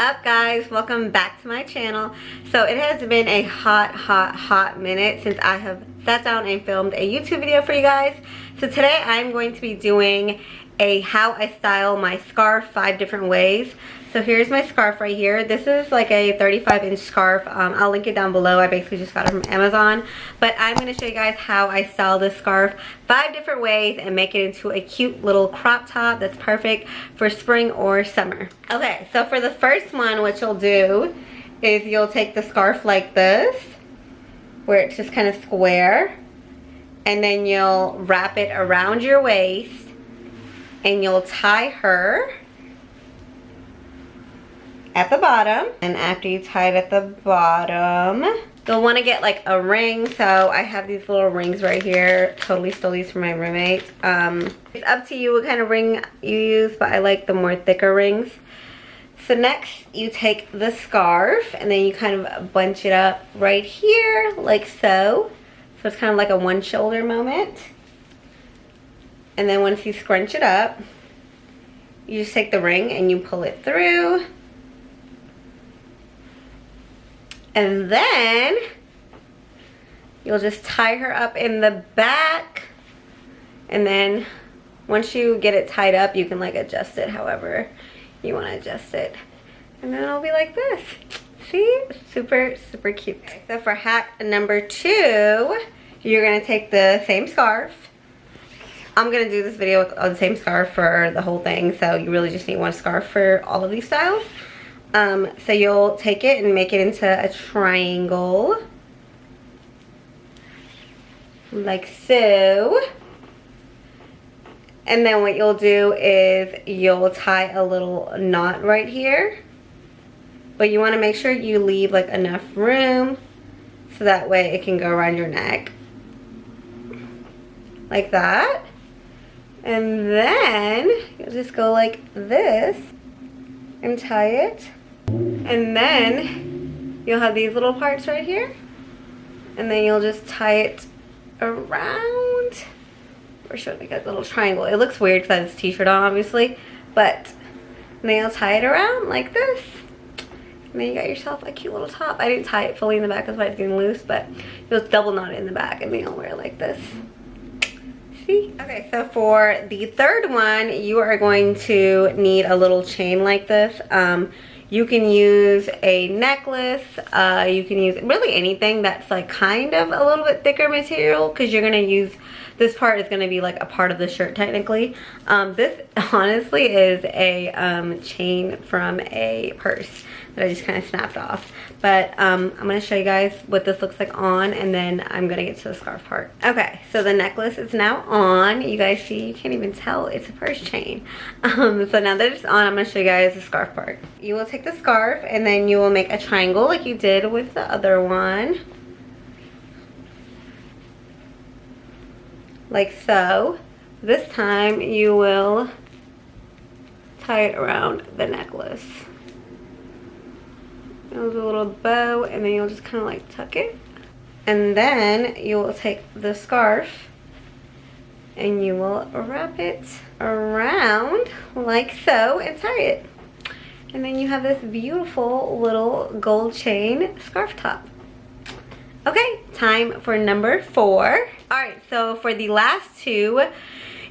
up, guys? Welcome back to my channel. So it has been a hot minute since I have sat down and filmed a YouTube video for you guys. So today I'm going to be doing a how I style my scarf 5 different ways. So here's my scarf right here. This is like a 35-inch scarf. I'll link it down below. I basically just got it from Amazon. But I'm going to show you guys how I style this scarf 5 different ways and make it into a cute little crop top that's perfect for spring or summer. Okay, so for the first one, what you'll do is you'll take the scarf like this, where it's just kind of square, and then you'll wrap it around your waist and you'll tie her at the bottom. And after you tie it at the bottom, you'll want to get like a ring. So I have these little rings right here. Totally stole these from my roommate. It's up to you what kind of ring you use, but I like the more thicker rings. So next you take the scarf and then you kind of bunch it up right here like so. So it's kind of like a one shoulder moment. And then once you scrunch it up, you just take the ring and you pull it through. And then you'll just tie her up in the back. And then once you get it tied up, you can like adjust it however you want to adjust it. And then it'll be like this. See? Super cute. Okay, so for hack number 2, you're going to take the same scarf. I'm going to do this video with the same scarf for the whole thing. So you really just need one scarf for all of these styles. So you'll take it and make it into a triangle, like so. And then what you'll do is you'll tie a little knot right here. But you want to make sure you leave like enough room so that way it can go around your neck. Like that. And then you'll just go like this and tie it. And then you'll have these little parts right here. And then you'll just tie it around. We're showing you guys a little triangle. It looks weird because I have this t-shirt on, obviously. But then you'll tie it around like this. And then you got yourself a cute little top. I didn't tie it fully in the back, that's why it's getting loose. But you'll double knot it in the back and then you'll wear it like this. See? Okay, so for the third one, you are going to need a little chain like this. You can use a necklace. You can use really anything that's like kind of a little bit thicker material, because you're going to use, this part is going to be like a part of the shirt technically. This honestly is a chain from a purse that I just kind of snapped off. But I'm going to show you guys what this looks like on, and then I'm going to get to the scarf part. Okay, so the necklace is now on. You guys see, you can't even tell it's a purse chain. So now that it's on, I'm going to show you guys the scarf part. You will take the scarf and then you will make a triangle like you did with the other one. Like so. This time you will tie it around the necklace. There's a little bow, and then you'll just kind of like tuck it. And then you will take the scarf and you will wrap it around like so and tie it. And then you have this beautiful little gold chain scarf top. Okay, time for number 4. Alright, so for the last 2,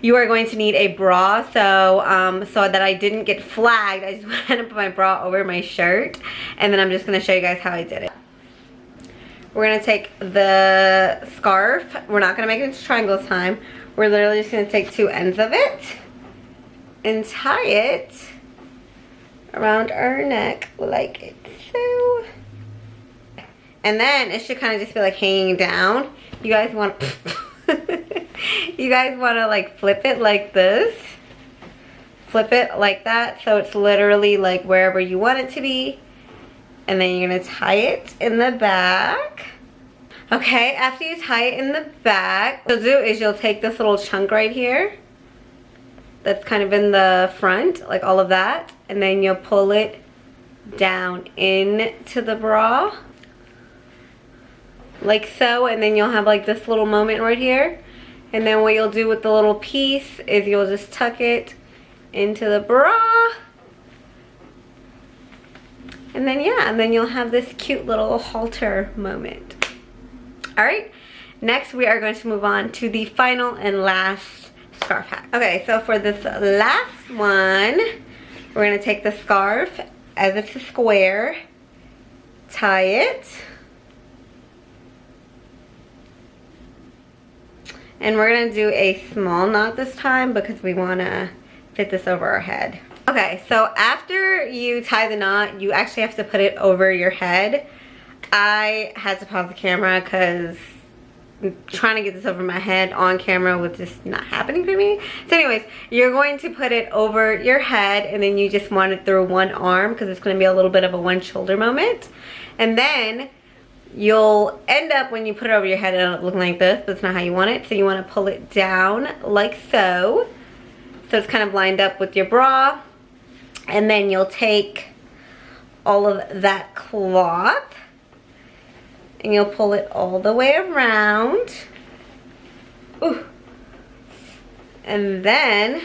you are going to need a bra. So so that I didn't get flagged, I just went ahead and put my bra over my shirt. And then I'm just going to show you guys how I did it. We're going to take the scarf. We're not going to make it into triangle this time. We're literally just going to take 2 ends of it and tie it around our neck like so. And then it should kind of just be like hanging down. You guys want you guys want to like flip it like this. Flip it like that so it's literally like wherever you want it to be. And then you're going to tie it in the back. Okay, after you tie it in the back, what you'll do is you'll take this little chunk right here that's kind of in the front, like all of that, and then you'll pull it down into the bra like so, and then you'll have like this little moment right here. And then what you'll do with the little piece is you'll just tuck it into the bra And then yeah, and then you'll have this cute little halter moment. All right, next we are going to move on to the final and last scarf hack. Okay, so for this last one, we're gonna take the scarf as it's a square, tie it, and we're gonna do a small knot this time because we wanna fit this over our head. Okay, so after you tie the knot, you actually have to put it over your head. I had to pause the camera because trying to get this over my head on camera was just not happening for me. So anyways, you're going to put it over your head, and then you just want it through one arm because it's going to be a little bit of a one shoulder moment. And then you'll end up, when you put it over your head, it'll look like this, but it's not how you want it. So you want to pull it down like so. So it's kind of lined up with your bra. And then you'll take all of that cloth and you'll pull it all the way around. Ooh. And then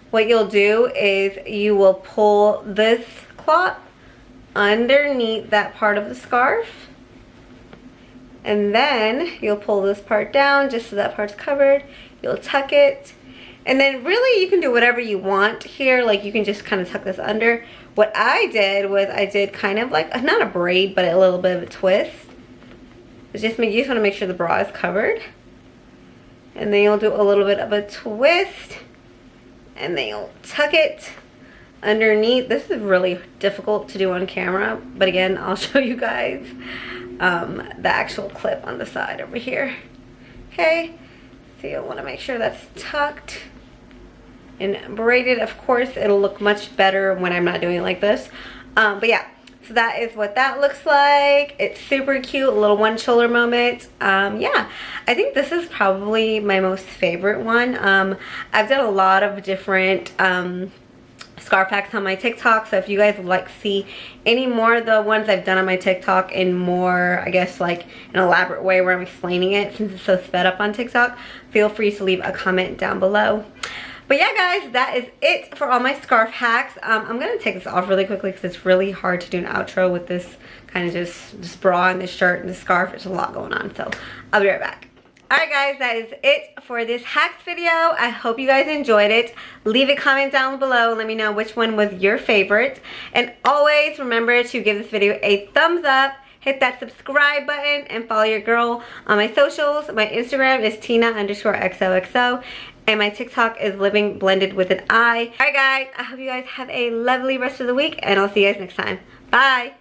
what you'll do is you will pull this cloth underneath that part of the scarf. And then you'll pull this part down just so that part's covered. You'll tuck it. And then really you can do whatever you want here. Like you can just kind of tuck this under. What I did was I did kind of like, not a braid, but a little bit of a twist. It's just, you just want to make sure the bra is covered. And then you'll do a little bit of a twist. And then you'll tuck it underneath. This is really difficult to do on camera. But again, I'll show you guys the actual clip on the side over here. Okay, so you'll want to make sure that's tucked and braided. Of course, it'll look much better when I'm not doing it like this. But yeah, so that is what that looks like. It's super cute, a little one shoulder moment. Yeah, I think this is probably my most favorite one. I've done a lot of different scarf hacks on my TikTok, so if you guys would like to see any more of the ones I've done on my TikTok in more, I guess, like an elaborate way where I'm explaining it, since it's so sped up on TikTok, feel free to leave a comment down below. But yeah, guys, that is it for all my scarf hacks. I'm gonna take this off really quickly because it's really hard to do an outro with this kind of just bra and this shirt and this scarf. There's a lot going on, so I'll be right back. Alright guys, that is it for this hacks video. I hope you guys enjoyed it. Leave a comment down below. Let me know which one was your favorite. And always remember to give this video a thumbs up. Hit that subscribe button and follow your girl on my socials. My Instagram is Tina_XOXO. And my TikTok is LivingBlendid with an I. Alright guys, I hope you guys have a lovely rest of the week. And I'll see you guys next time. Bye!